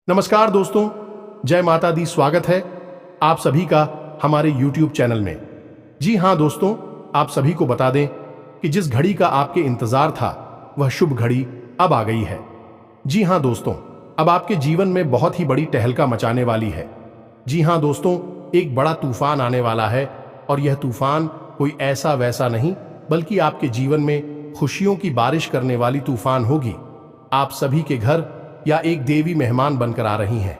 नमस्कार दोस्तों, जय माता दी। स्वागत है आप सभी का हमारे YouTube चैनल में। जी हाँ दोस्तों, आप सभी को बता दें कि जिस घड़ी का आपके इंतजार था वह शुभ घड़ी अब आ गई है। जी हाँ दोस्तों, अब आपके जीवन में बहुत ही बड़ी तहलका मचाने वाली है। जी हाँ दोस्तों, एक बड़ा तूफान आने वाला है और यह तूफान कोई ऐसा वैसा नहीं बल्कि आपके जीवन में खुशियों की बारिश करने वाली तूफान होगी। आप सभी के घर या एक देवी मेहमान बनकर आ रही हैं।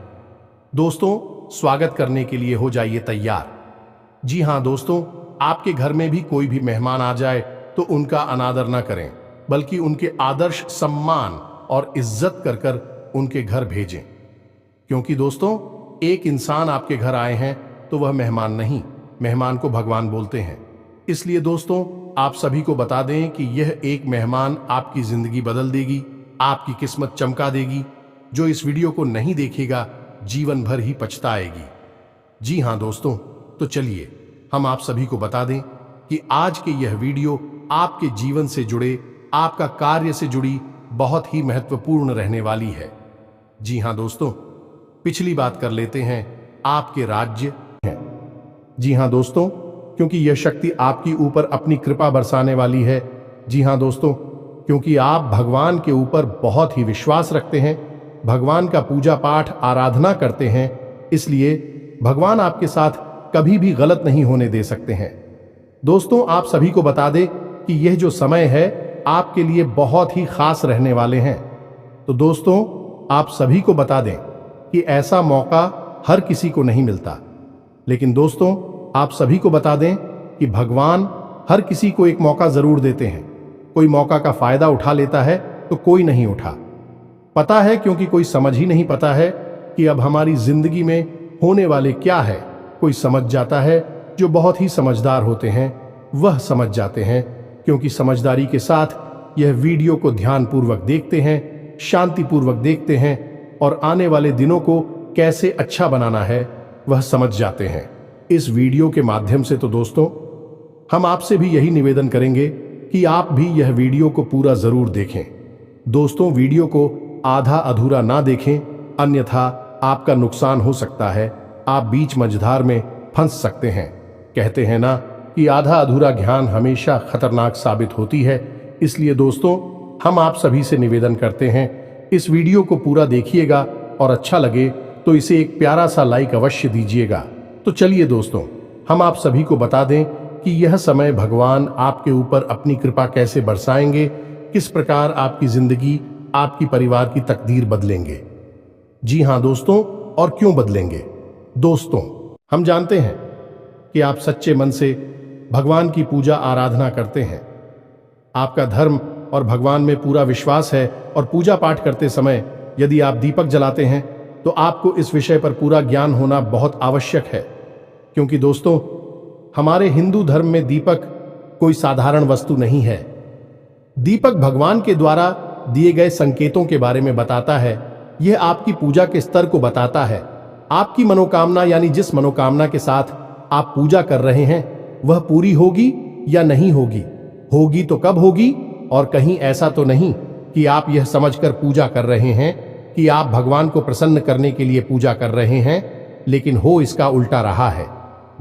दोस्तों, स्वागत करने के लिए हो जाइए तैयार। जी हाँ दोस्तों, आपके घर में भी कोई भी मेहमान आ जाए तो उनका अनादर न करें बल्कि उनके आदर्श सम्मान और इज्जत कर कर उनके घर भेजें। क्योंकि दोस्तों, एक इंसान आपके घर आए हैं तो वह मेहमान नहीं, मेहमान को भगवान बोलते हैं। इसलिए दोस्तों, आप सभी को बता दें कि यह एक मेहमान आपकी जिंदगी बदल देगी, आपकी किस्मत चमका देगी। जो इस वीडियो को नहीं देखेगा जीवन भर ही पछताएगी। जी हाँ दोस्तों, तो चलिए हम आप सभी को बता दें कि आज के यह वीडियो आपके जीवन से जुड़े, आपका कार्य से जुड़ी बहुत ही महत्वपूर्ण रहने वाली है। जी हाँ दोस्तों, पिछली बात कर लेते हैं आपके राज्य है। जी हाँ दोस्तों, क्योंकि यह शक्ति आपकी ऊपर अपनी कृपा बरसाने वाली है। जी हाँ दोस्तों, क्योंकि आप भगवान के ऊपर बहुत ही विश्वास रखते हैं, भगवान का पूजा पाठ आराधना करते हैं, इसलिए भगवान आपके साथ कभी भी गलत नहीं होने दे सकते हैं। दोस्तों, आप सभी को बता दें कि यह जो समय है आपके लिए बहुत ही खास रहने वाले हैं। तो दोस्तों, आप सभी को बता दें कि ऐसा मौका हर किसी को नहीं मिलता। लेकिन दोस्तों, आप सभी को बता दें कि भगवान हर किसी को एक मौका जरूर देते हैं। कोई मौका का फायदा उठा लेता है तो कोई नहीं उठा। पता है, क्योंकि कोई समझ ही नहीं पता है कि अब हमारी जिंदगी में होने वाले क्या है। कोई समझ जाता है, जो बहुत ही समझदार होते हैं वह समझ जाते हैं, क्योंकि समझदारी के साथ यह वीडियो को ध्यानपूर्वक देखते हैं, शांतिपूर्वक देखते हैं और आने वाले दिनों को कैसे अच्छा बनाना है वह समझ जाते हैं। इस वीडियो के माध्यम से तो दोस्तों, हम आपसे भी यही निवेदन करेंगे कि आप भी यह वीडियो को पूरा जरूर देखें। दोस्तों, वीडियो को आधा अधूरा ना देखें, अन्यथा आपका नुकसान हो सकता है। आप बीच मझधार में फंस सकते हैं। कहते हैं ना कि आधा अधूरा ज्ञान हमेशा खतरनाक साबित होती है। इसलिए दोस्तों, हम आप सभी से निवेदन करते हैं, इस वीडियो को पूरा देखिएगा और अच्छा लगे तो इसे एक प्यारा सा लाइक अवश्य दीजिएगा। तो चलिए दोस्तों, हम आप सभी को बता दें कि यह समय भगवान आपके ऊपर अपनी कृपा कैसे बरसाएंगे, किस प्रकार आपकी जिंदगी, आपकी परिवार की तकदीर बदलेंगे। जी हाँ दोस्तों, और क्यों बदलेंगे। दोस्तों, हम जानते हैं कि आप सच्चे मन से भगवान की पूजा आराधना करते हैं। आपका धर्म और भगवान में पूरा विश्वास है और पूजा पाठ करते समय यदि आप दीपक जलाते हैं तो आपको इस विषय पर पूरा ज्ञान होना बहुत आवश्यक है। क्योंकि दोस्तों, हमारे हिंदू धर्म में दीपक कोई साधारण वस्तु नहीं है। दीपक भगवान के द्वारा दिए गए संकेतों के बारे में बताता है। यह आपकी पूजा के स्तर को बताता है। आपकी मनोकामना, यानी जिस मनोकामना के साथ आप पूजा कर रहे हैं वह पूरी होगी या नहीं होगी। होगी तो कब होगी, और कहीं ऐसा तो नहीं कि आप यह समझकर पूजा कर रहे हैं कि आप भगवान को प्रसन्न करने के लिए पूजा कर रहे हैं, लेकिन हो इसका उल्टा रहा है।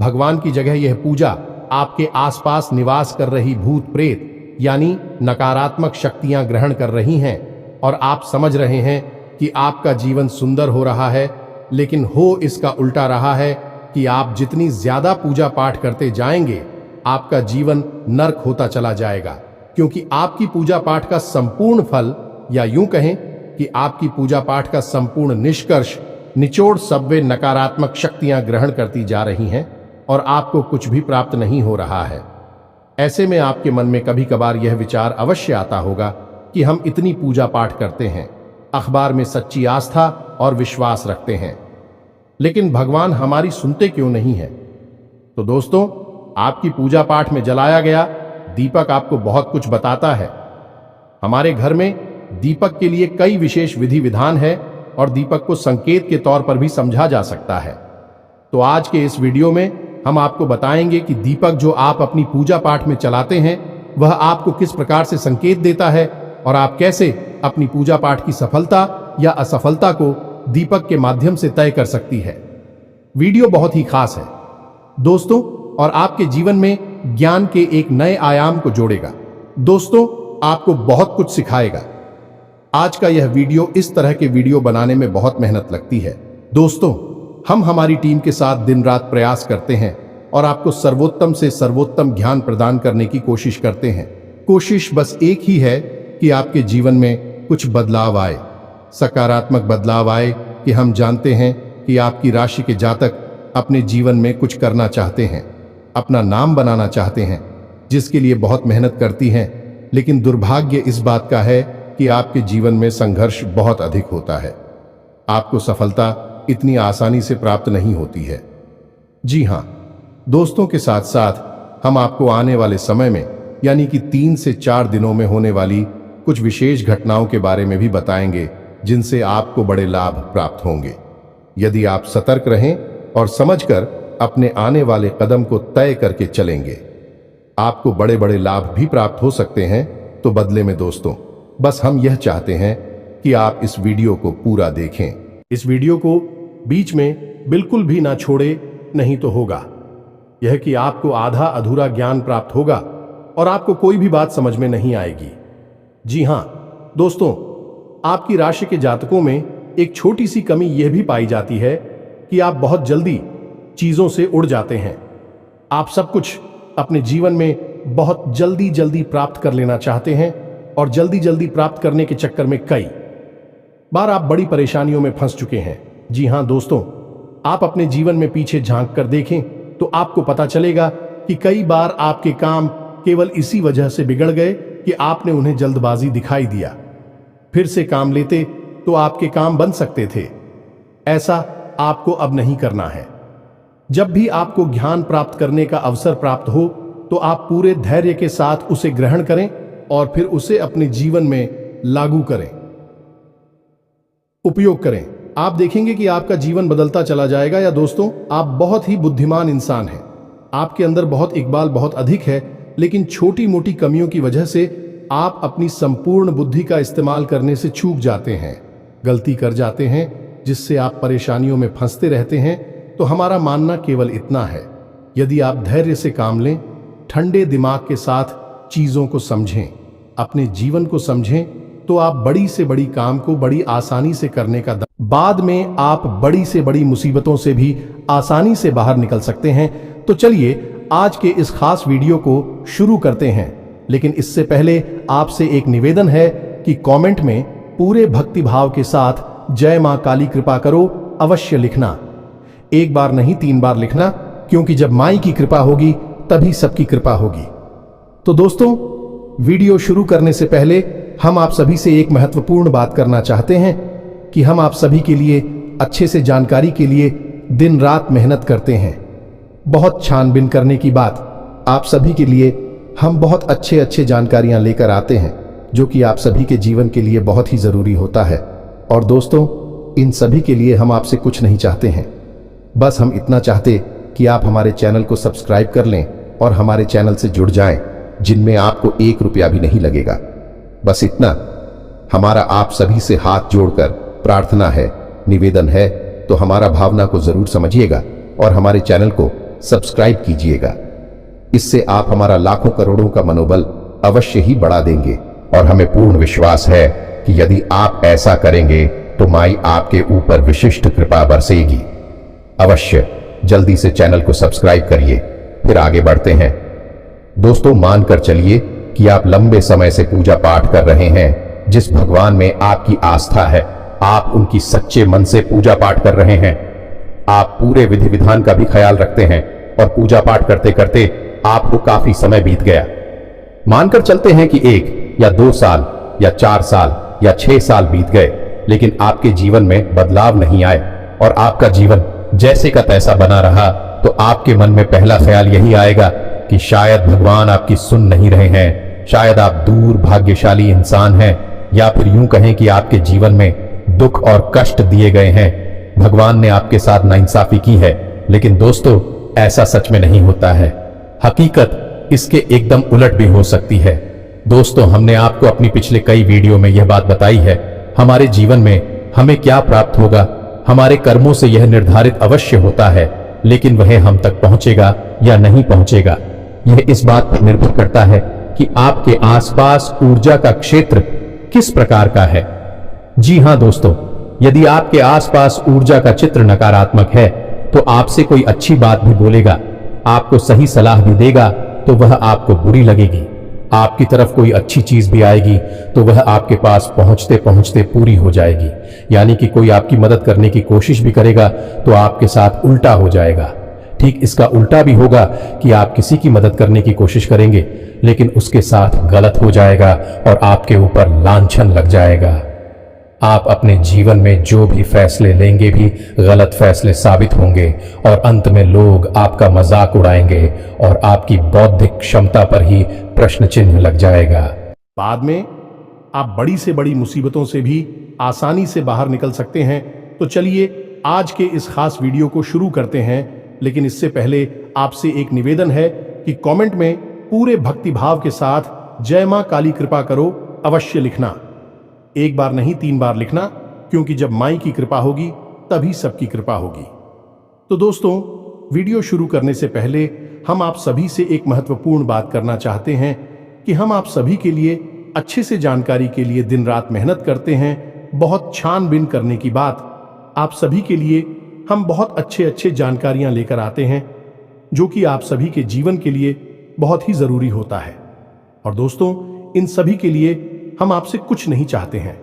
भगवान की जगह यह पूजा आपके आसपास निवास कर रही भूत प्रेत यानी नकारात्मक शक्तियां ग्रहण कर रही हैं, और आप समझ रहे हैं कि आपका जीवन सुंदर हो रहा है, लेकिन हो इसका उल्टा रहा है कि आप जितनी ज्यादा पूजा पाठ करते जाएंगे आपका जीवन नर्क होता चला जाएगा। क्योंकि आपकी पूजा पाठ का संपूर्ण फल, या यूं कहें कि आपकी पूजा पाठ का संपूर्ण निष्कर्ष, निचोड़ सब वे नकारात्मक शक्तियां ग्रहण करती जा रही हैं और आपको कुछ भी प्राप्त नहीं हो रहा है। ऐसे में आपके मन में कभी कभार यह विचार अवश्य आता होगा कि हम इतनी पूजा पाठ करते हैं, अखबार में सच्ची आस्था और विश्वास रखते हैं, लेकिन भगवान हमारी सुनते क्यों नहीं है। तो दोस्तों, आपकी पूजा पाठ में जलाया गया दीपक आपको बहुत कुछ बताता है। हमारे घर में दीपक के लिए कई विशेष विधि विधान है और दीपक को संकेत के तौर पर भी समझा जा सकता है। तो आज के इस वीडियो में हम आपको बताएंगे कि दीपक जो आप अपनी पूजा पाठ में चलाते हैं वह आपको किस प्रकार से संकेत देता है और आप कैसे अपनी पूजा पाठ की सफलता या असफलता को दीपक के माध्यम से तय कर सकती है। वीडियो बहुत ही खास है दोस्तों, और आपके जीवन में ज्ञान के एक नए आयाम को जोड़ेगा। दोस्तों, आपको बहुत कुछ सिखाएगा। आज का यह वीडियो, इस तरह के वीडियो बनाने में बहुत मेहनत लगती है दोस्तों। हम हमारी टीम के साथ दिन रात प्रयास करते हैं और आपको सर्वोत्तम से सर्वोत्तम ज्ञान प्रदान करने की कोशिश करते हैं। कोशिश बस एक ही है कि आपके जीवन में कुछ बदलाव आए, सकारात्मक बदलाव आए। कि हम जानते हैं कि आपकी राशि के जातक अपने जीवन में कुछ करना चाहते हैं, अपना नाम बनाना चाहते हैं, जिसके लिए बहुत मेहनत करती हैं। लेकिन दुर्भाग्य इस बात का है कि आपके जीवन में संघर्ष बहुत अधिक होता है। आपको सफलता इतनी आसानी से प्राप्त नहीं होती है। जी हाँ दोस्तों, के साथ साथ हम आपको आने वाले समय में, यानी कि 3 से 4 दिनों में होने वाली कुछ विशेष घटनाओं के बारे में भी बताएंगे, जिनसे आपको बड़े लाभ प्राप्त होंगे। यदि आप सतर्क रहें और समझकर अपने आने वाले कदम को तय करके चलेंगे, आपको बड़े बड़े लाभ भी प्राप्त हो सकते हैं। तो बदले में दोस्तों, बस हम यह चाहते हैं कि आप इस वीडियो को पूरा देखें। इस वीडियो को बीच में बिल्कुल भी ना छोड़े, नहीं तो होगा यह कि आपको आधा अधूरा ज्ञान प्राप्त होगा और आपको कोई भी बात समझ में नहीं आएगी। जी हां दोस्तों, आपकी राशि के जातकों में एक छोटी सी कमी यह भी पाई जाती है कि आप बहुत जल्दी चीजों से उड़ जाते हैं। आप सब कुछ अपने जीवन में बहुत जल्दी जल्दी प्राप्त कर लेना चाहते हैं और जल्दी जल्दी प्राप्त करने के चक्कर में कई बार आप बड़ी परेशानियों में फंस चुके हैं। जी हां दोस्तों, आप अपने जीवन में पीछे झांक कर देखें तो आपको पता चलेगा कि कई बार आपके काम केवल इसी वजह से बिगड़ गए कि आपने उन्हें जल्दबाजी दिखाई दिया। फिर से काम लेते तो आपके काम बन सकते थे। ऐसा आपको अब नहीं करना है। जब भी आपको ज्ञान प्राप्त करने का अवसर प्राप्त हो तो आप पूरे धैर्य के साथ उसे ग्रहण करें और फिर उसे अपने जीवन में लागू करें, उपयोग करें। आप देखेंगे कि आपका जीवन बदलता चला जाएगा। या दोस्तों, आप बहुत ही बुद्धिमान इंसान हैं। आपके अंदर बहुत इकबाल बहुत अधिक है, लेकिन छोटी मोटी कमियों की वजह से आप अपनी संपूर्ण बुद्धि का इस्तेमाल करने से चूक जाते हैं, गलती कर जाते हैं, जिससे आप परेशानियों में फंसते रहते हैं। तो हमारा मानना केवल इतना है, यदि आप धैर्य से काम लें, ठंडे दिमाग के साथ चीजों को समझें, अपने जीवन को समझें, तो आप बड़ी से बड़ी काम को बड़ी आसानी से करने का बाद में आप बड़ी से बड़ी मुसीबतों से भी आसानी से बाहर निकल सकते हैं। तो चलिए आज के इस खास वीडियो को शुरू करते हैं। लेकिन इससे पहले आपसे एक निवेदन है कि कमेंट में पूरे भक्ति भाव के साथ जय मां काली कृपा करो अवश्य लिखना। एक बार नहीं 3 बार लिखना, क्योंकि जब माई की कृपा होगी तभी सबकी कृपा होगी। तो दोस्तों, वीडियो शुरू करने से पहले हम आप सभी से एक महत्वपूर्ण बात करना चाहते हैं कि हम आप सभी के लिए अच्छे से जानकारी के लिए दिन रात मेहनत करते हैं। बहुत छानबीन करने की बात, आप सभी के लिए हम बहुत अच्छे जानकारियां लेकर आते हैं, जो कि आप सभी के जीवन के लिए बहुत ही जरूरी होता है। और दोस्तों, इन सभी के लिए हम आपसे कुछ नहीं चाहते हैं, बस हम इतना चाहते कि आप हमारे चैनल को सब्सक्राइब कर लें और हमारे चैनल से जुड़ जाएं, जिनमें आपको 1 रुपया भी नहीं लगेगा। बस इतना हमारा आप सभी से हाथ जोड़कर प्रार्थना है, निवेदन है। तो हमारा भावना को जरूर समझिएगा और हमारे चैनल को सब्सक्राइब कीजिएगा। इससे आप हमारा लाखों करोड़ों का मनोबल अवश्य ही बढ़ा देंगे। और हमें पूर्ण विश्वास है कि यदि आप ऐसा करेंगे तो माई आपके ऊपर विशिष्ट कृपा बरसेगी। अवश्य जल्दी से चैनल को सब्सक्राइब करिए, फिर आगे बढ़ते हैं। दोस्तों, मानकर चलिए कि आप लंबे समय से पूजा पाठ कर रहे हैं। जिस भगवान में आपकी आस्था है, आप उनकी सच्चे मन से पूजा पाठ कर रहे हैं। आप पूरे विधि विधान का भी ख्याल रखते हैं और पूजा पाठ करते करते आपको काफी समय बीत गया। मानकर चलते हैं कि 1 या 2 साल या 4 साल या 6 साल बीत गए, लेकिन आपके जीवन में बदलाव नहीं आए और आपका जीवन जैसे का तैसा बना रहा, तो आपके मन में पहला ख्याल यही आएगा कि शायद भगवान आपकी सुन नहीं रहे हैं, शायद आप दूर भाग्यशाली इंसान हैं, या फिर यूं कहें कि आपके जीवन में दुख और कष्ट दिए गए हैं, भगवान ने आपके साथ नाइंसाफी की है। लेकिन दोस्तों, ऐसा सच में नहीं होता है। हकीकत इसके एकदम उलट भी हो सकती है। दोस्तों, हमने आपको अपनी पिछले कई वीडियो में यह बात बताई है, हमारे जीवन में हमें क्या प्राप्त होगा हमारे कर्मों से यह निर्धारित अवश्य होता है, लेकिन वह हम तक पहुंचेगा या नहीं पहुंचेगा, यह इस बात पर निर्भर करता है कि आपके आसपास ऊर्जा का क्षेत्र किस प्रकार का है। जी हां दोस्तों, यदि आपके आसपास ऊर्जा का चित्र नकारात्मक है तो आपसे कोई अच्छी बात भी बोलेगा, आपको सही सलाह भी देगा तो वह आपको बुरी लगेगी। आपकी तरफ कोई अच्छी चीज भी आएगी तो वह आपके पास पहुंचते पहुंचते पूरी हो जाएगी। यानी कि कोई आपकी मदद करने की कोशिश भी करेगा तो आपके साथ उल्टा हो जाएगा। ठीक इसका उल्टा भी होगा कि आप किसी की मदद करने की कोशिश करेंगे लेकिन उसके साथ गलत हो जाएगा और आपके ऊपर लांछन लग जाएगा। आप अपने जीवन में जो भी फैसले लेंगे भी गलत फैसले साबित होंगे और अंत में लोग आपका मजाक उड़ाएंगे और आपकी बौद्धिक क्षमता पर ही प्रश्न चिन्ह लग जाएगा। बाद में आप बड़ी से बड़ी मुसीबतों से भी आसानी से बाहर निकल सकते हैं। तो चलिए आज के इस खास वीडियो को शुरू करते हैं, लेकिन इससे पहले आपसे एक निवेदन है कि कमेंट में पूरे भक्तिभाव के साथ जय मां काली कृपा करो अवश्य लिखना। एक बार नहीं 3 बार लिखना, क्योंकि जब माई की कृपा होगी तभी सबकी कृपा होगी। तो दोस्तों, वीडियो शुरू करने से पहले हम आप सभी से एक महत्वपूर्ण बात करना चाहते हैं कि हम आप सभी के लिए अच्छे से जानकारी के लिए दिन रात मेहनत करते हैं। बहुत छानबीन करने की बात, आप सभी के लिए हम बहुत अच्छे जानकारियां लेकर आते हैं जो कि आप सभी के जीवन के लिए बहुत ही जरूरी होता है। और दोस्तों, इन सभी के लिए हम आपसे कुछ नहीं चाहते हैं,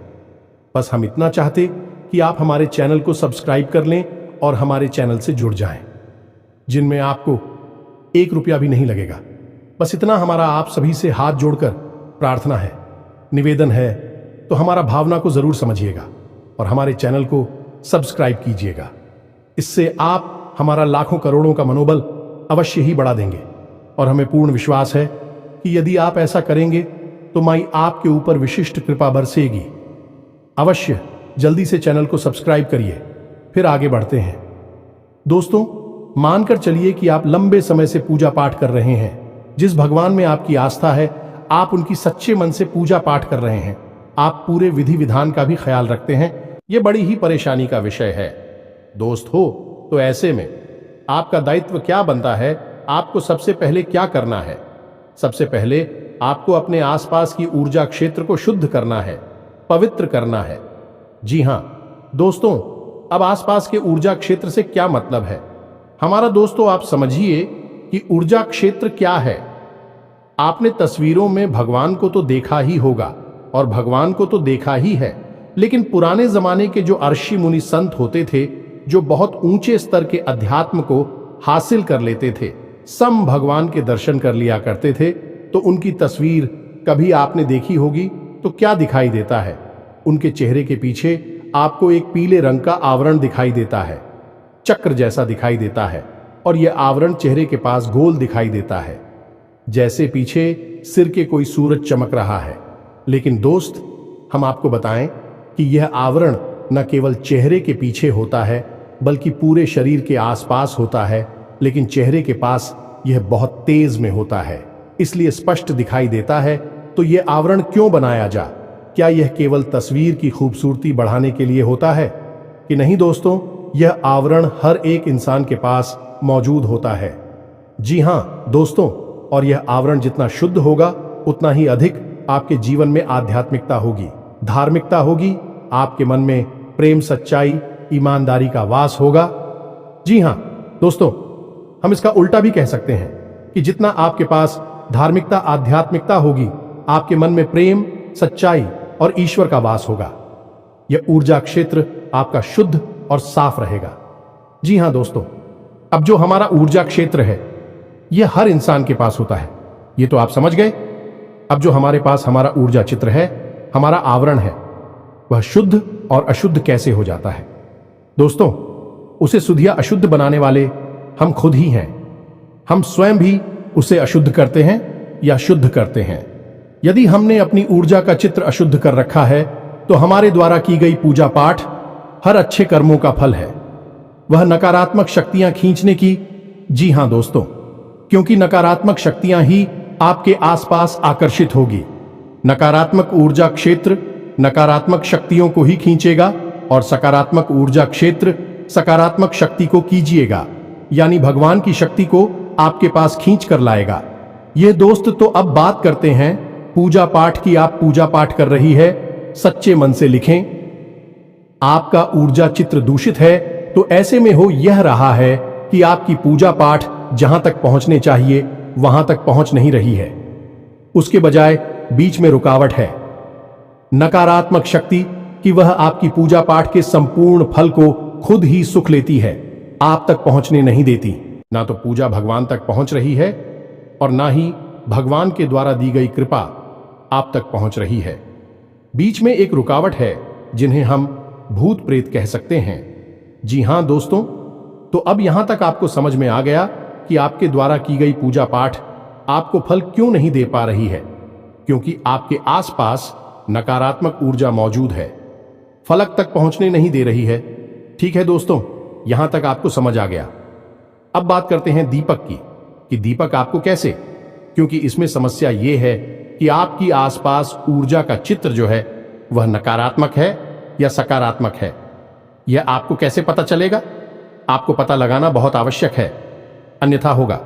बस हम इतना चाहते कि आप हमारे चैनल को सब्सक्राइब कर लें और हमारे चैनल से जुड़ जाएं, जिनमें आपको 1 रुपया भी नहीं लगेगा। बस इतना हमारा आप सभी से हाथ जोड़कर प्रार्थना है, निवेदन है। तो हमारा भावना को जरूर समझिएगा और हमारे चैनल को सब्सक्राइब कीजिएगा। इससे आप हमारा लाखों करोड़ों का मनोबल अवश्य ही बढ़ा देंगे और हमें पूर्ण विश्वास है कि यदि आप ऐसा करेंगे तो माई आपके ऊपर विशिष्ट कृपा बरसेगी। अवश्य जल्दी से चैनल को सब्सक्राइब करिए, फिर आगे बढ़ते हैं। दोस्तों, मानकर चलिए कि आप लंबे समय से पूजा पाठ कर रहे हैं। जिस भगवान में आपकी आस्था है, आप उनकी सच्चे मन से पूजा पाठ कर रहे हैं, आप पूरे विधि विधान का भी ख्याल रखते हैं। यह बड़ी ही परेशानी का विषय है दोस्त हो। तो ऐसे में आपका दायित्व क्या बनता है? आपको सबसे पहले क्या करना है? सबसे पहले आपको अपने आसपास की ऊर्जा क्षेत्र को शुद्ध करना है, पवित्र करना है। जी हां दोस्तों, अब आसपास के ऊर्जा क्षेत्र से क्या मतलब है हमारा? दोस्तों, आप समझिए कि ऊर्जा क्षेत्र क्या है। आपने तस्वीरों में भगवान को तो देखा ही होगा और भगवान को तो देखा ही है, लेकिन पुराने जमाने के जो ऋषि मुनि संत होते थे, जो बहुत ऊंचे स्तर के अध्यात्म को हासिल कर लेते थे, सम भगवान के दर्शन कर लिया करते थे, तो उनकी तस्वीर कभी आपने देखी होगी तो क्या दिखाई देता है? उनके चेहरे के पीछे आपको एक पीले रंग का आवरण दिखाई देता है, चक्र जैसा दिखाई देता है, और यह आवरण चेहरे के पास गोल दिखाई देता है, जैसे पीछे सिर के कोई सूरज चमक रहा है। लेकिन दोस्त, हम आपको बताएं कि यह आवरण न केवल चेहरे के पीछे होता है बल्कि पूरे शरीर के आसपास होता है, लेकिन चेहरे के पास यह बहुत तेज में होता है, इसलिए स्पष्ट दिखाई देता है। तो यह आवरण क्यों बनाया जा? क्या यह केवल तस्वीर की खूबसूरती बढ़ाने के लिए होता है कि नहीं? दोस्तों, यह आवरण हर एक इंसान के पास मौजूद होता है। जी हां दोस्तों, और यह आवरण जितना शुद्ध होगा उतना ही अधिक आपके जीवन में आध्यात्मिकता होगी, धार्मिकता होगी, आपके मन में प्रेम, सच्चाई, ईमानदारी का वास होगा। जी हां दोस्तों, हम इसका उल्टा भी कह सकते हैं कि जितना आपके पास धार्मिकता, आध्यात्मिकता होगी, आपके मन में प्रेम, सच्चाई और ईश्वर का वास होगा। यह ऊर्जा क्षेत्र आपका शुद्ध और साफ रहेगा। जी हां दोस्तों, अब जो हमारा ऊर्जा क्षेत्र है यह हर इंसान के पास होता है, ये तो आप समझ गए। अब जो हमारे पास हमारा ऊर्जा चित्र है, हमारा आवरण है, वह शुद्ध और अशुद्ध कैसे हो जाता है? दोस्तों, उसे शुद्ध या अशुद्ध बनाने वाले हम खुद ही हैं। हम स्वयं भी उसे अशुद्ध करते हैं या शुद्ध करते हैं। यदि हमने अपनी ऊर्जा का चित्र अशुद्ध कर रखा है तो हमारे द्वारा की गई पूजा पाठ हर अच्छे कर्मों का फल है, वह नकारात्मक शक्तियां खींचने की। जी हां दोस्तों, क्योंकि नकारात्मक शक्तियां ही आपके आसपास आकर्षित होगी। नकारात्मक ऊर्जा क्षेत्र नकारात्मक शक्तियों को ही खींचेगा और सकारात्मक ऊर्जा क्षेत्र सकारात्मक शक्ति को कीजिएगा, यानी भगवान की शक्ति को आपके पास खींच कर लाएगा। यह दोस्त तो अब बात करते हैं पूजा पाठ की। आप पूजा पाठ कर रही है, सच्चे मन से लिखें। आपका ऊर्जा चित्र दूषित है तो ऐसे में हो यह रहा है कि आपकी पूजा पाठ जहां तक पहुंचने चाहिए वहां तक पहुंच नहीं रही है, उसके बजाय बीच में रुकावट है। नकारात्मक शक्ति कि वह आपकी पूजा पाठ के संपूर्ण फल को खुद ही सुख लेती है, आप तक पहुंचने नहीं देती। ना तो पूजा भगवान तक पहुंच रही है और ना ही भगवान के द्वारा दी गई कृपा आप तक पहुंच रही है। बीच में एक रुकावट है जिन्हें हम भूत प्रेत कह सकते हैं। जी हां दोस्तों, तो अब यहां तक आपको समझ में आ गया कि आपके द्वारा की गई पूजा पाठ आपको फल क्यों नहीं दे पा रही है, क्योंकि आपके आसपास नकारात्मक ऊर्जा मौजूद है, फलक तक पहुंचने नहीं दे रही है। ठीक है दोस्तों, यहां तक आपको समझ आ गया। अब बात करते हैं दीपक की कि दीपक आपको कैसे, क्योंकि इसमें समस्या यह है कि आपकी आसपास ऊर्जा का चित्र जो है वह नकारात्मक है या सकारात्मक है। यह आपको कैसे पता चलेगा? आपको पता लगाना बहुत आवश्यक है, अन्यथा होगा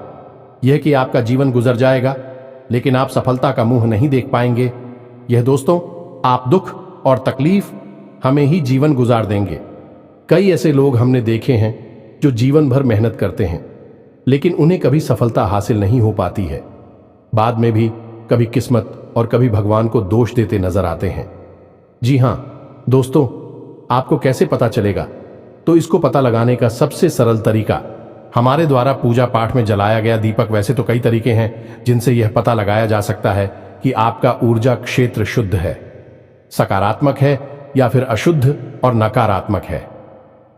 यह कि आपका जीवन गुजर जाएगा लेकिन आप सफलता का मुंह नहीं देख पाएंगे। यह दोस्तों, आप दुख और तकलीफ हमें ही जीवन गुजार देंगे। कई ऐसे लोग हमने देखे हैं जो जीवन भर मेहनत करते हैं लेकिन उन्हें कभी सफलता हासिल नहीं हो पाती है। बाद में भी कभी किस्मत और कभी भगवान को दोष देते नजर आते हैं। जी हां दोस्तों, आपको कैसे पता चलेगा? तो इसको पता लगाने का सबसे सरल तरीका हमारे द्वारा पूजा पाठ में जलाया गया दीपक। वैसे तो कई तरीके हैं जिनसे यह पता लगाया जा सकता है कि आपका ऊर्जा क्षेत्र शुद्ध है, सकारात्मक है या फिर अशुद्ध और नकारात्मक है।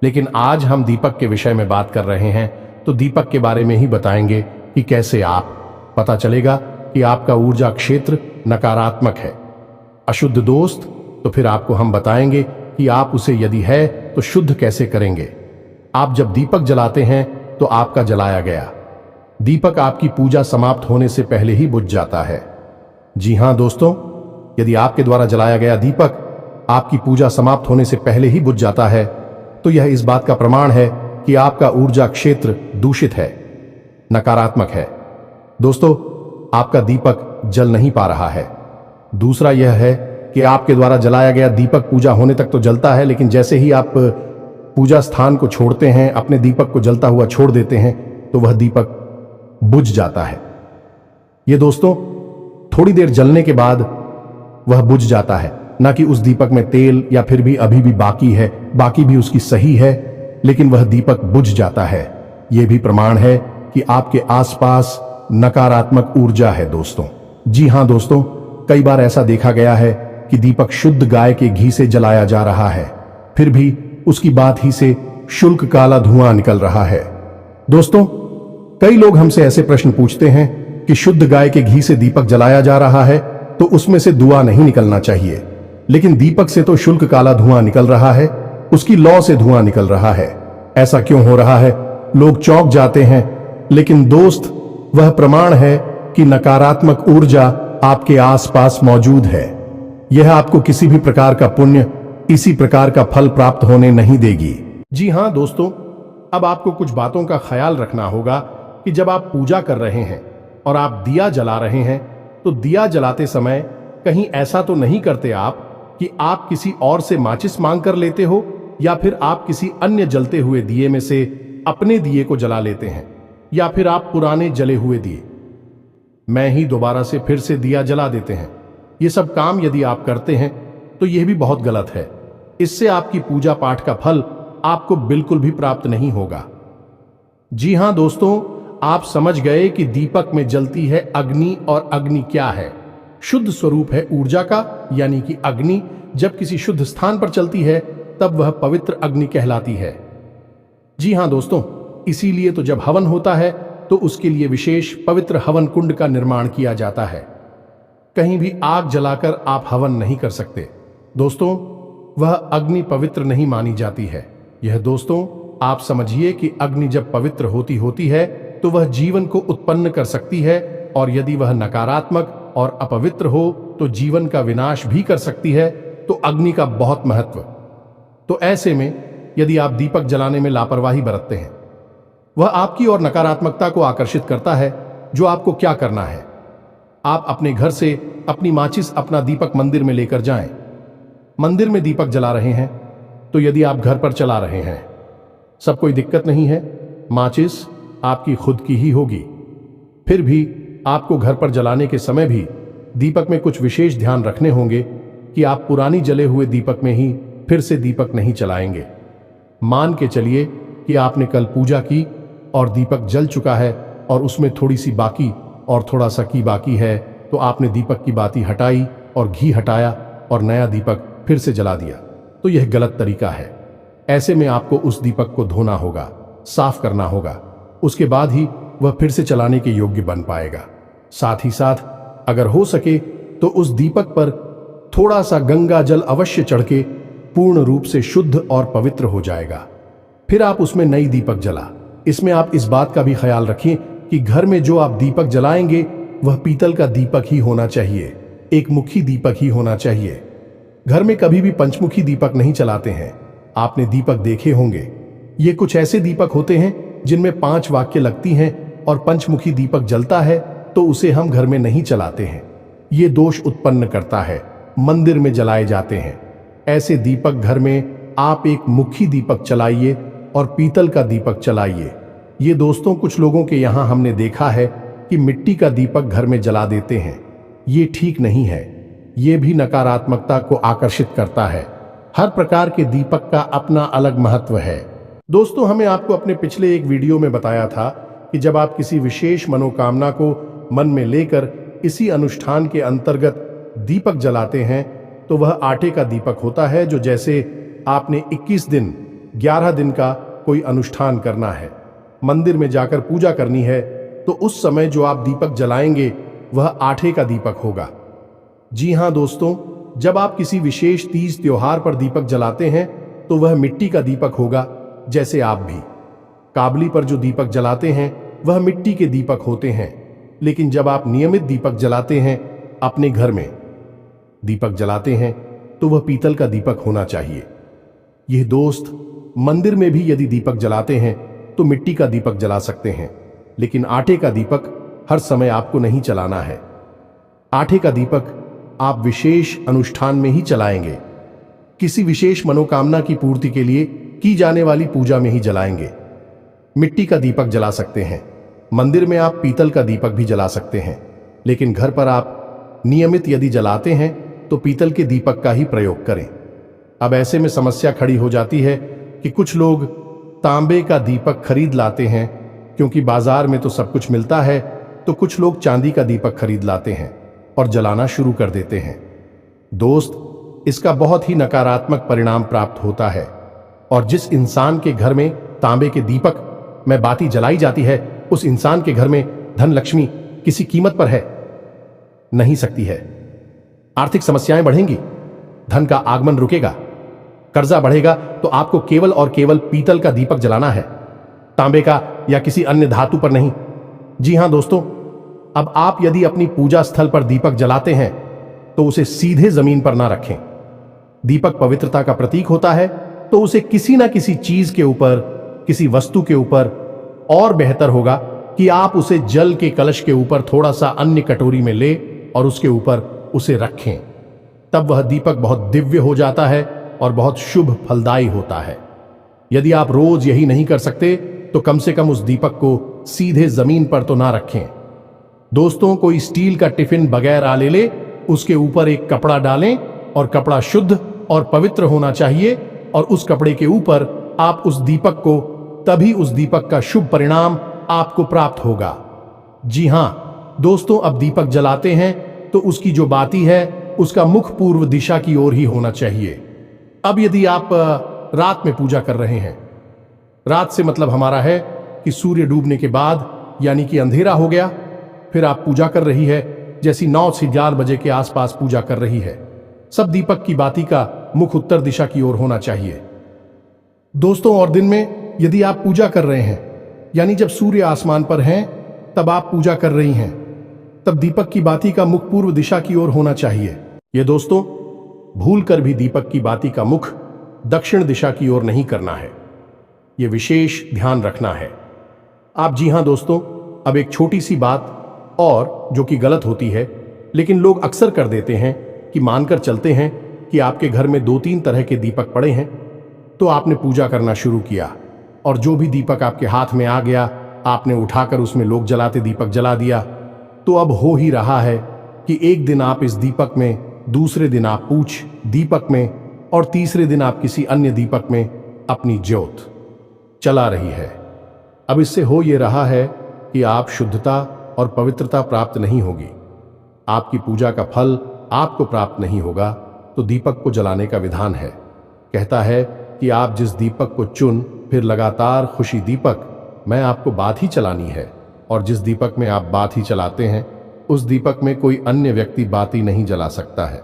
लेकिन आज हम दीपक के विषय में बात कर रहे हैं तो दीपक के बारे में ही बताएंगे कि कैसे आप पता चलेगा कि आपका ऊर्जा क्षेत्र नकारात्मक है, अशुद्ध दोस्त। तो फिर आपको हम बताएंगे कि आप उसे यदि है तो शुद्ध कैसे करेंगे। आप जब दीपक जलाते हैं तो आपका जलाया गया दीपक आपकी पूजा समाप्त होने से पहले ही बुझ जाता है। जी हां दोस्तों, यदि आपके द्वारा जलाया गया दीपक आपकी पूजा समाप्त होने से पहले ही बुझ जाता है तो यह इस बात का प्रमाण है कि आपका ऊर्जा क्षेत्र दूषित है, नकारात्मक है। दोस्तों, आपका दीपक जल नहीं पा रहा है। दूसरा यह है कि आपके द्वारा जलाया गया दीपक पूजा होने तक तो जलता है, लेकिन जैसे ही आप पूजा स्थान को छोड़ते हैं, अपने दीपक को जलता हुआ छोड़ देते हैं, तो वह दीपक बुझ जाता है। यह दोस्तों, थोड़ी देर जलने के बाद वह बुझ जाता है, ना कि उस दीपक में तेल या फिर भी अभी भी बाकी है, बाकी भी उसकी सही है, लेकिन वह दीपक बुझ जाता है। यह भी प्रमाण है कि आपके आसपास नकारात्मक ऊर्जा है दोस्तों। जी हां दोस्तों, कई बार ऐसा देखा गया है कि दीपक शुद्ध गाय के घी से जलाया जा रहा है, फिर भी उसकी बात ही से शुल्क काला धुआं निकल रहा है। दोस्तों, कई लोग हमसे ऐसे प्रश्न पूछते हैं कि शुद्ध गाय के घी से दीपक जलाया जा रहा है तो उसमें से धुआं नहीं निकलना चाहिए, लेकिन दीपक से तो शुल्क काला धुआं निकल रहा है, उसकी लौ से धुआं निकल रहा है। ऐसा क्यों हो रहा है? लोग चौंक जाते हैं, लेकिन दोस्त, वह प्रमाण है कि नकारात्मक ऊर्जा आपके आसपास मौजूद है। यह आपको किसी भी प्रकार का पुण्य, किसी प्रकार का फल प्राप्त होने नहीं देगी। जी हां दोस्तों, अब आपको कुछ बातों का ख्याल रखना होगा कि जब आप पूजा कर रहे हैं और आप दिया जला रहे हैं तो दिया जलाते समय कहीं ऐसा तो नहीं करते आप कि आप किसी और से माचिस मांग कर लेते हो या फिर आप किसी अन्य जलते हुए दिए में से अपने दिए को जला लेते हैं, या फिर आप पुराने जले हुए दिए मैं ही दोबारा से फिर से दिया जला देते हैं। ये सब काम यदि आप करते हैं तो यह भी बहुत गलत है। इससे आपकी पूजा पाठ का फल आपको बिल्कुल भी प्राप्त नहीं होगा। जी हां दोस्तों, आप समझ गए कि दीपक में जलती है अग्नि, और अग्नि क्या है? शुद्ध स्वरूप है ऊर्जा का, यानी कि अग्नि जब किसी शुद्ध स्थान पर चलती है तब वह पवित्र अग्नि कहलाती है। जी हां दोस्तों, इसीलिए तो जब हवन होता है तो उसके लिए विशेष पवित्र हवन कुंड का निर्माण किया जाता है। कहीं भी आग जलाकर आप हवन नहीं कर सकते दोस्तों, वह अग्नि पवित्र नहीं मानी जाती है। यह दोस्तों, आप समझिए कि अग्नि जब पवित्र होती है तो वह जीवन को उत्पन्न कर सकती है, और यदि वह नकारात्मक और अपवित्र हो तो जीवन का विनाश भी कर सकती है। तो अग्नि का बहुत महत्व। तो ऐसे में यदि आप दीपक जलाने में लापरवाही बरतते हैं, वह आपकी और नकारात्मकता को आकर्षित करता है। जो आपको क्या करना है, आप अपने घर से अपनी माचिस, अपना दीपक मंदिर में लेकर जाएं। मंदिर में दीपक जला रहे हैं तो यदि आप घर पर चला रहे हैं, सब कोई दिक्कत नहीं है, माचिस आपकी खुद की ही होगी। फिर भी आपको घर पर जलाने के समय भी दीपक में कुछ विशेष ध्यान रखने होंगे कि आप पुरानी जले हुए दीपक में ही फिर से दीपक नहीं चलाएंगे। मान के चलिए कि आपने कल पूजा की और दीपक जल चुका है और उसमें थोड़ी सी बाकी और थोड़ा सा की बाकी है, तो आपने दीपक की बाती हटाई और घी हटाया और नया दीपक फिर से जला दिया, तो यह गलत तरीका है। ऐसे में आपको उस दीपक को धोना होगा, साफ करना होगा, उसके बाद ही वह फिर से चलाने के योग्य बन पाएगा। साथ ही साथ अगर हो सके तो उस दीपक पर थोड़ा सा गंगा जल अवश्य चढ़ के पूर्ण रूप से शुद्ध और पवित्र हो जाएगा। फिर आप उसमें नई दीपक जला। इसमें आप इस बात का भी ख्याल रखें कि घर में जो आप दीपक जलाएंगे वह पीतल का दीपक ही होना चाहिए, एक मुखी दीपक ही होना चाहिए। घर में कभी भी पंचमुखी दीपक नहीं चलाते हैं। आपने दीपक देखे होंगे, ये कुछ ऐसे दीपक होते हैं जिनमें 5 वाक्य लगती हैं और पंचमुखी दीपक जलता है, तो उसे हम घर में नहीं चलाते हैं। ये दोष उत्पन्न करता है, मंदिर में जलाए जाते हैं। ऐसे दीपक घर में आप एक मुखी दीपक चलाइए और पीतल का दीपक चलाइए। ये दोस्तों कुछ लोगों के यहाँ हमने देखा है कि मिट्टी का दीपक घर में जला देते हैं। ये ठीक नहीं है, ये भी नकारात्मकता को आकर्षित करता है। हर प्रकार के दीपक का अपना अलग महत्व है। दोस्तों, हमें आपको अपने पिछले एक वीडियो में बताया था कि जब आप किसी विशेष मनोकामना को मन में लेकर इसी अनुष्ठान के अंतर्गत दीपक जलाते हैं तो वह आटे का दीपक होता है। जो जैसे आपने 21 दिन 11 दिन का कोई अनुष्ठान करना है, मंदिर में जाकर पूजा करनी है, तो उस समय जो आप दीपक जलाएंगे वह आटे का दीपक होगा। जी हाँ दोस्तों, जब आप किसी विशेष तीज त्योहार पर दीपक जलाते हैं तो वह मिट्टी का दीपक होगा। जैसे आप भी काबली पर जो दीपक जलाते हैं वह मिट्टी के दीपक होते हैं। लेकिन जब आप नियमित दीपक जलाते हैं, अपने घर में दीपक जलाते हैं, तो वह पीतल का दीपक होना चाहिए। यह दोस्त, मंदिर में भी यदि दीपक जलाते हैं तो मिट्टी का दीपक जला सकते हैं, लेकिन आटे का दीपक हर समय आपको नहीं चलाना है। आटे का दीपक आप विशेष अनुष्ठान में ही चलाएंगे, किसी विशेष मनोकामना की पूर्ति के लिए की जाने वाली पूजा में ही जलाएंगे। मिट्टी का दीपक जला सकते हैं, मंदिर में आप पीतल का दीपक भी जला सकते हैं, लेकिन घर पर आप नियमित यदि जलाते हैं तो पीतल के दीपक का ही प्रयोग करें। अब ऐसे में समस्या खड़ी हो जाती है कि कुछ लोग तांबे का दीपक खरीद लाते हैं, क्योंकि बाजार में तो सब कुछ मिलता है, तो कुछ लोग चांदी का दीपक खरीद लाते हैं और जलाना शुरू कर देते हैं। दोस्त, इसका बहुत ही नकारात्मक परिणाम प्राप्त होता है। और जिस इंसान के घर में तांबे के दीपक में बाती जलाई जाती है, उस इंसान के घर में धन लक्ष्मी किसी कीमत पर है नहीं सकती है। आर्थिक समस्याएं बढ़ेंगी, धन का आगमन रुकेगा, कर्जा बढ़ेगा, तो आपको केवल और केवल पीतल का दीपक जलाना है, तांबे का या किसी अन्य धातु पर नहीं। जी हां दोस्तों, अब आप यदि अपनी पूजा स्थल पर दीपक जलाते हैं तो उसे सीधे जमीन पर ना रखें। दीपक पवित्रता का प्रतीक होता है, तो उसे किसी ना किसी चीज के ऊपर, किसी वस्तु के ऊपर, और बेहतर होगा कि आप उसे जल के कलश के ऊपर थोड़ा सा अन्य कटोरी में ले और उसके ऊपर उसे रखें। तब वह दीपक बहुत दिव्य हो जाता है और बहुत शुभ फलदायी होता है। यदि आप रोज यही नहीं कर सकते तो कम से कम उस दीपक को सीधे जमीन पर तो ना रखें। दोस्तों, कोई स्टील का टिफिन बगैर आले ले, उसके ऊपर एक कपड़ा डालें और कपड़ा शुद्ध और पवित्र होना चाहिए, और उस कपड़े के ऊपर आप उस दीपक को, तभी उस दीपक का शुभ परिणाम आपको प्राप्त होगा। जी हां दोस्तों, अब दीपक जलाते हैं तो उसकी जो बाती है उसका मुख पूर्व दिशा की ओर ही होना चाहिए। अब यदि आप रात में पूजा कर रहे हैं, रात से मतलब हमारा है कि सूर्य डूबने के बाद, यानी कि अंधेरा हो गया, फिर आप पूजा कर रही है, जैसी 9 से 11 बजे के आसपास पूजा कर रही है, सब दीपक की बाती का मुख उत्तर दिशा की ओर होना चाहिए। दोस्तों, और दिन में यदि आप पूजा कर रहे हैं, यानी जब सूर्य आसमान पर हैं, तब आप पूजा कर रही हैं, तब दीपक की बाती का मुख पूर्व दिशा की ओर होना चाहिए। ये दोस्तों, भूल कर भी दीपक की बाती का मुख दक्षिण दिशा की ओर नहीं करना है। यह विशेष ध्यान रखना है। आप जी हां दोस्तों, अब एक छोटी सी बात और जो कि गलत होती है, लेकिन लोग अक्सर कर देते हैं कि मानकर चलते हैं कि आपके घर में 2-3 तरह के दीपक पड़े हैं, तो आपने पूजा करना शुरू किया और जो भी दीपक आपके हाथ में आ गया आपने उठाकर उसमें लोग जलाते दीपक जला दिया। तो अब हो ही रहा है कि एक दिन आप इस दीपक में, दूसरे दिन आप पूछ दीपक में और तीसरे दिन आप किसी अन्य दीपक में अपनी ज्योत चला रही है। अब इससे हो ये रहा है कि आप शुद्धता और पवित्रता प्राप्त नहीं होगी, आपकी पूजा का फल आपको प्राप्त नहीं होगा। तो दीपक को जलाने का विधान है, कहता है कि आप जिस दीपक को चुन फिर लगातार खुशी दीपक मैं आपको बात ही चलानी है, और जिस दीपक में आप बात ही चलाते हैं उस दीपक में कोई अन्य व्यक्ति बाती नहीं जला सकता है।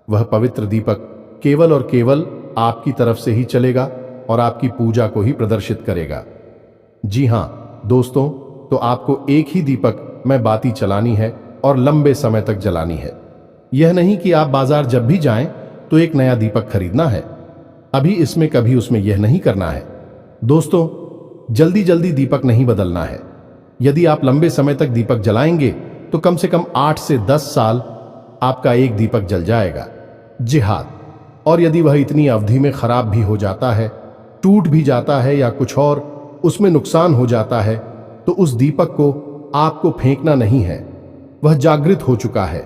वह पवित्र दीपक केवल और केवल आपकी तरफ से ही चलेगा और आपकी पूजा को ही प्रदर्शित करेगा। जी हां दोस्तों, तो आपको एक ही दीपक में बाती चलानी है और लंबे समय तक जलानी है। यह नहीं कि आप बाजार जब भी जाएं तो एक नया दीपक खरीदना है, अभी इसमें कभी उसमें यह नहीं करना है। दोस्तों, जल्दी जल्दी दीपक नहीं बदलना है। यदि आप लंबे समय तक दीपक जलाएंगे तो कम से कम 8 से 10 साल आपका एक दीपक जल जाएगा। जी हां, और यदि वह इतनी अवधि में खराब भी हो जाता है, टूट भी जाता है या कुछ और उसमें नुकसान हो जाता है, तो उस दीपक को आपको फेंकना नहीं है, वह जागृत हो चुका है।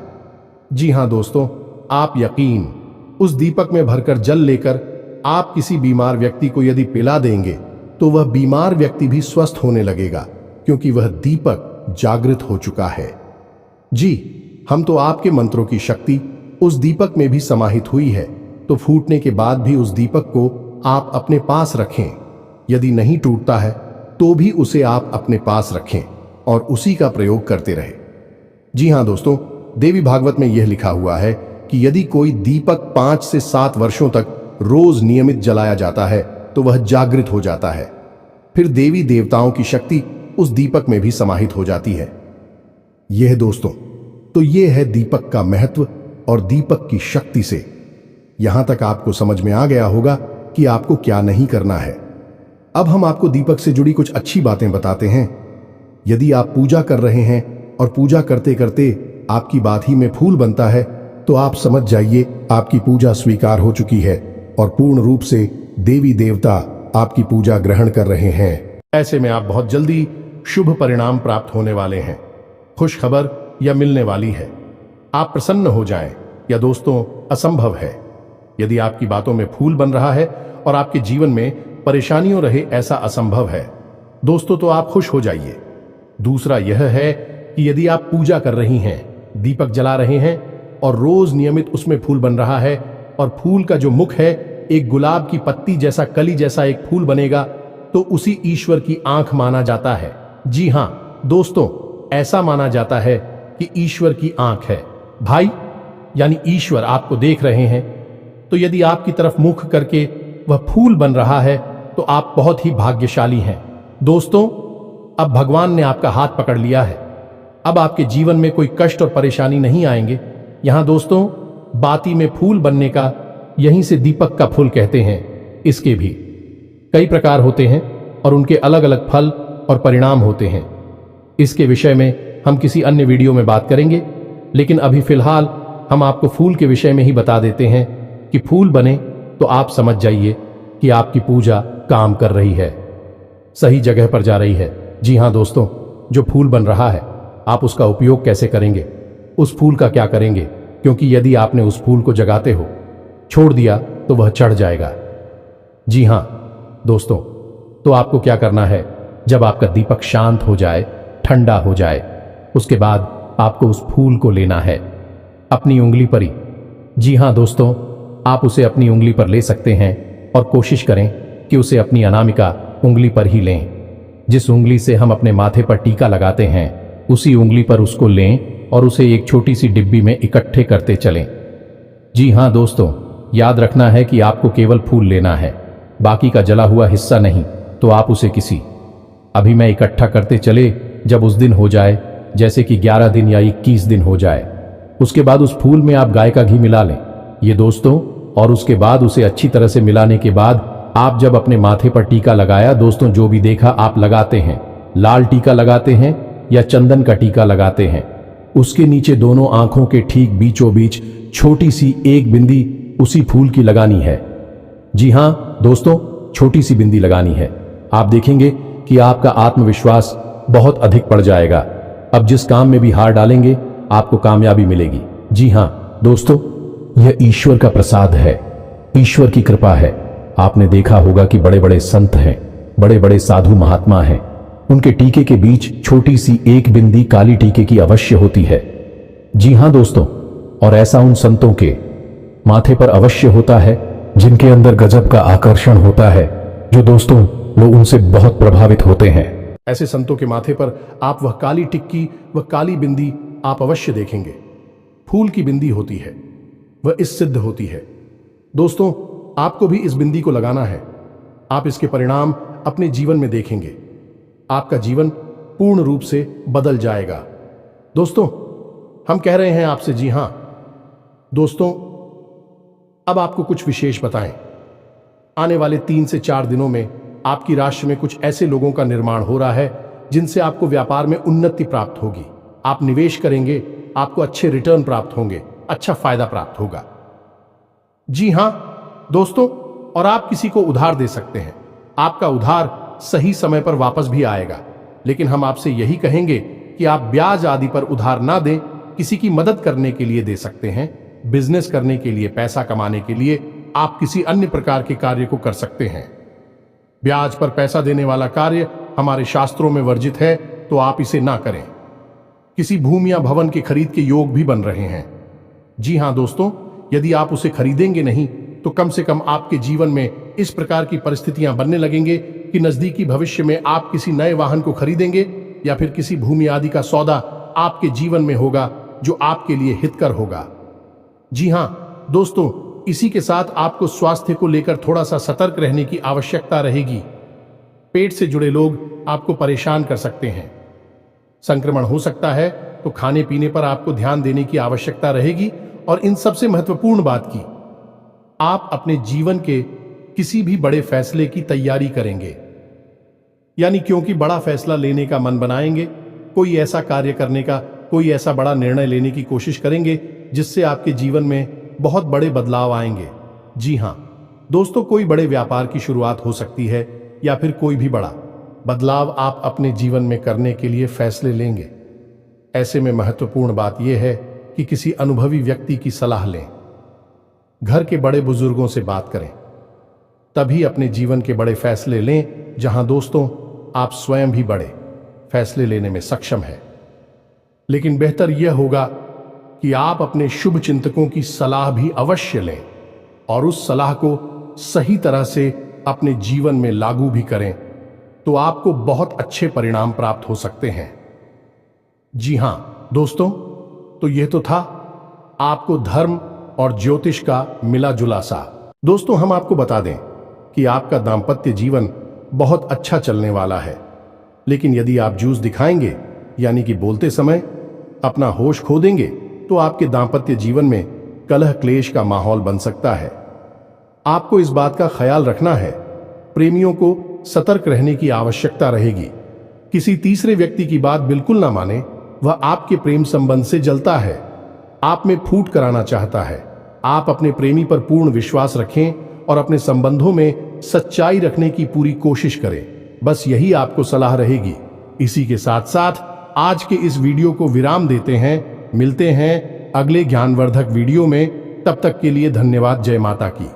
जी हां दोस्तों, आप यकीन उस दीपक में भरकर जल लेकर आप किसी बीमार व्यक्ति को यदि पिला देंगे तो वह बीमार व्यक्ति भी स्वस्थ होने लगेगा, क्योंकि वह दीपक जागृत हो चुका है। जी, हम तो आपके मंत्रों की शक्ति उस दीपक में भी समाहित हुई है, तो फूटने के बाद भी उस दीपक को आप अपने पास रखें। यदि नहीं टूटता है तो भी उसे आप अपने पास रखें और उसी का प्रयोग करते रहे। जी हां दोस्तों, देवी भागवत में यह लिखा हुआ है कि यदि कोई दीपक 5 से 7 वर्षों तक रोज नियमित जलाया जाता है तो वह जागृत हो जाता है, फिर देवी देवताओं की शक्ति उस दीपक में भी समाहित हो जाती है। यह दोस्तों, तो यह है दीपक का महत्व और दीपक की शक्ति से। यहां तक आपको समझ में आ गया होगा कि आपको क्या नहीं करना है। अब हम आपको दीपक से जुड़ी कुछ अच्छी बातें बताते हैं। यदि आप पूजा कर रहे हैं और पूजा करते करते आपकी बात ही में फूल बनता है तो आप समझ जाइए आपकी पूजा स्वीकार हो चुकी है और पूर्ण रूप से देवी देवता आपकी पूजा ग्रहण कर रहे हैं। ऐसे में आप बहुत जल्दी शुभ परिणाम प्राप्त होने वाले हैं। खुश खबर या मिलने वाली है। आप प्रसन्न हो जाएं या दोस्तों असंभव है। यदि आपकी बातों में फूल बन रहा है और आपके जीवन में परेशानियों रहे ऐसा असंभव है दोस्तों, तो आप खुश हो जाइए। दूसरा यह है कि यदि आप पूजा कर रही हैं, दीपक जला रहे हैं और रोज नियमित उसमें फूल बन रहा है और फूल का जो मुख है एक गुलाब की पत्ती जैसा, कली जैसा एक फूल बनेगा, तो उसी ईश्वर की आंख माना जाता है। जी हां दोस्तों, ऐसा माना जाता है कि ईश्वर की आंख है। भाई यानी ईश्वर आपको देख रहे हैं, तो यदि आपकी तरफ मुख करके वह फूल बन रहा है तो आप बहुत ही भाग्यशाली हैं। दोस्तों, अब भगवान ने आपका हाथ पकड़ लिया है। अब आपके जीवन में कोई कष्ट और परेशानी नहीं आएंगे। यहां दोस्तों, बाती में फूल बनने का, यहीं से दीपक का फूल कहते हैं। इसके भी कई प्रकार होते हैं और उनके अलग अलग फल और परिणाम होते हैं। इसके विषय में हम किसी अन्य वीडियो में बात करेंगे, लेकिन अभी फिलहाल हम आपको फूल के विषय में ही बता देते हैं कि फूल बने तो आप समझ जाइए कि आपकी पूजा काम कर रही है, सही जगह पर जा रही है। जी हां दोस्तों, जो फूल बन रहा है आप उसका उपयोग कैसे करेंगे, उस फूल का क्या करेंगे, क्योंकि यदि आपने उस फूल को जगाते हो छोड़ दिया तो वह चढ़ जाएगा। जी हां दोस्तों, तो आपको क्या करना है, जब आपका दीपक शांत हो जाए, ठंडा हो जाए, उसके बाद आपको उस फूल को लेना है अपनी उंगली पर ही। जी हां दोस्तों, आप उसे अपनी उंगली पर ले सकते हैं और कोशिश करें कि उसे अपनी अनामिका उंगली पर ही लें। जिस उंगली से हम अपने माथे पर टीका लगाते हैं उसी उंगली पर उसको लें और उसे एक छोटी सी डिब्बी में इकट्ठे करते चलें। जी हां दोस्तों, याद रखना है कि आपको केवल फूल लेना है, बाकी का जला हुआ हिस्सा नहीं। तो आप उसे किसी अभी मैं इकट्ठा करते चले, जब उस दिन हो जाए, जैसे कि 11 दिन या 21 दिन हो जाए, उसके बाद उस फूल में आप गाय का घी मिला लें। ये दोस्तों और उसके बाद उसे अच्छी तरह से मिलाने के बाद आप जब अपने माथे पर टीका लगाया, दोस्तों जो भी देखा आप लगाते हैं, लाल टीका लगाते हैं या चंदन का टीका लगाते हैं, उसके नीचे दोनों आंखों के ठीक बीचों बीच छोटी सी एक बिंदी उसी फूल की लगानी है। जी हां दोस्तों, छोटी सी बिंदी लगानी है। आप देखेंगे कि आपका आत्मविश्वास बहुत अधिक बढ़ जाएगा। अब जिस काम में भी हार डालेंगे आपको कामयाबी मिलेगी। जी हां दोस्तों, यह ईश्वर का प्रसाद है, ईश्वर की कृपा है। आपने देखा होगा कि बड़े बड़े संत हैं, बड़े बड़े साधु महात्मा हैं, उनके टीके के बीच छोटी सी एक बिंदी काली टीके की अवश्य होती है। जी हां दोस्तों, और ऐसा उन संतों के माथे पर अवश्य होता है जिनके अंदर गजब का आकर्षण होता है, जो दोस्तों लोग उनसे बहुत प्रभावित होते हैं। ऐसे संतों के माथे पर आप वह काली टिक्की, वह काली बिंदी आप अवश्य देखेंगे। फूल की बिंदी होती है, वह इस सिद्ध होती है। दोस्तों आपको भी इस बिंदी को लगाना है। आप इसके परिणाम अपने जीवन में देखेंगे। आपका जीवन पूर्ण रूप से बदल जाएगा। दोस्तों हम कह रहे हैं आपसे, जी हां दोस्तों, अब आपको कुछ विशेष बताएं। आने वाले 3 से 4 दिनों में आपकी राशि में कुछ ऐसे लोगों का निर्माण हो रहा है जिनसे आपको व्यापार में उन्नति प्राप्त होगी। आप निवेश करेंगे, आपको अच्छे रिटर्न प्राप्त होंगे, अच्छा फायदा प्राप्त होगा। जी हां दोस्तों, और आप किसी को उधार दे सकते हैं। आपका उधार सही समय पर वापस भी आएगा, लेकिन हम आपसे यही कहेंगे कि आप ब्याज आदि पर उधार ना दें। किसी की मदद करने के लिए दे सकते हैं, बिजनेस करने के लिए, पैसा कमाने के लिए, आप किसी अन्य प्रकार के कार्य को कर सकते हैं। ब्याज पर पैसा देने वाला कार्य हमारे शास्त्रों में वर्जित है, तो आप इसे ना करें। किसी भूमि या भवन के खरीद के योग भी बन रहे हैं। जी हां दोस्तों, यदि आप उसे खरीदेंगे नहीं तो कम से कम आपके जीवन में इस प्रकार की परिस्थितियां बनने लगेंगे कि नजदीकी भविष्य में आप किसी नए वाहन को खरीदेंगे या फिर किसी भूमि आदि का सौदा आपके जीवन में होगा जो आपके लिए हितकर होगा। जी हां दोस्तों, इसी के साथ आपको स्वास्थ्य को लेकर थोड़ा सा सतर्क रहने की आवश्यकता रहेगी। पेट से जुड़े लोग आपको परेशान कर सकते हैं, संक्रमण हो सकता है, तो खाने पीने पर आपको ध्यान देने की आवश्यकता रहेगी। और इन सबसे महत्वपूर्ण बात की, आप अपने जीवन के किसी भी बड़े फैसले की तैयारी करेंगे, यानी क्योंकि बड़ा फैसला लेने का मन बनाएंगे, कोई ऐसा कार्य करने का, कोई ऐसा बड़ा निर्णय लेने की कोशिश करेंगे जिससे आपके जीवन में बहुत बड़े बदलाव आएंगे। जी हां दोस्तों, कोई बड़े व्यापार की शुरुआत हो सकती है या फिर कोई भी बड़ा बदलाव आप अपने जीवन में करने के लिए फैसले लेंगे। ऐसे में महत्वपूर्ण बात यह है कि किसी अनुभवी व्यक्ति की सलाह लें, घर के बड़े बुजुर्गों से बात करें, तभी अपने जीवन के बड़े फैसले लें, जहां दोस्तों आप स्वयं भी बड़े फैसले लेने में सक्षम हैं। लेकिन बेहतर यह होगा कि आप अपने शुभ चिंतकों की सलाह भी अवश्य लें और उस सलाह को सही तरह से अपने जीवन में लागू भी करें, तो आपको बहुत अच्छे परिणाम प्राप्त हो सकते हैं। जी हां दोस्तों, तो यह तो था आपको धर्म और ज्योतिष का मिला जुला सा। दोस्तों हम आपको बता दें कि आपका दांपत्य जीवन बहुत अच्छा चलने वाला है, लेकिन यदि आप जूझ दिखाएंगे, यानी कि बोलते समय अपना होश खो देंगे, तो आपके दांपत्य जीवन में कलह क्लेश का माहौल बन सकता है। आपको इस बात का ख्याल रखना है, प्रेमियों को सतर्क रहने की आवश्यकता रहेगी। किसी तीसरे व्यक्ति की बात बिल्कुल ना माने, वह आपके प्रेम संबंध से जलता है, आप में फूट कराना चाहता है। आप अपने प्रेमी पर पूर्ण विश्वास रखें और अपने संबंधों में सच्चाई रखने की पूरी कोशिश करें। बस यही आपको सलाह रहेगी। इसी के साथ साथ आज के इस वीडियो को विराम देते हैं। मिलते हैं अगले ज्ञानवर्धक वीडियो में। तब तक के लिए धन्यवाद। जय माता की।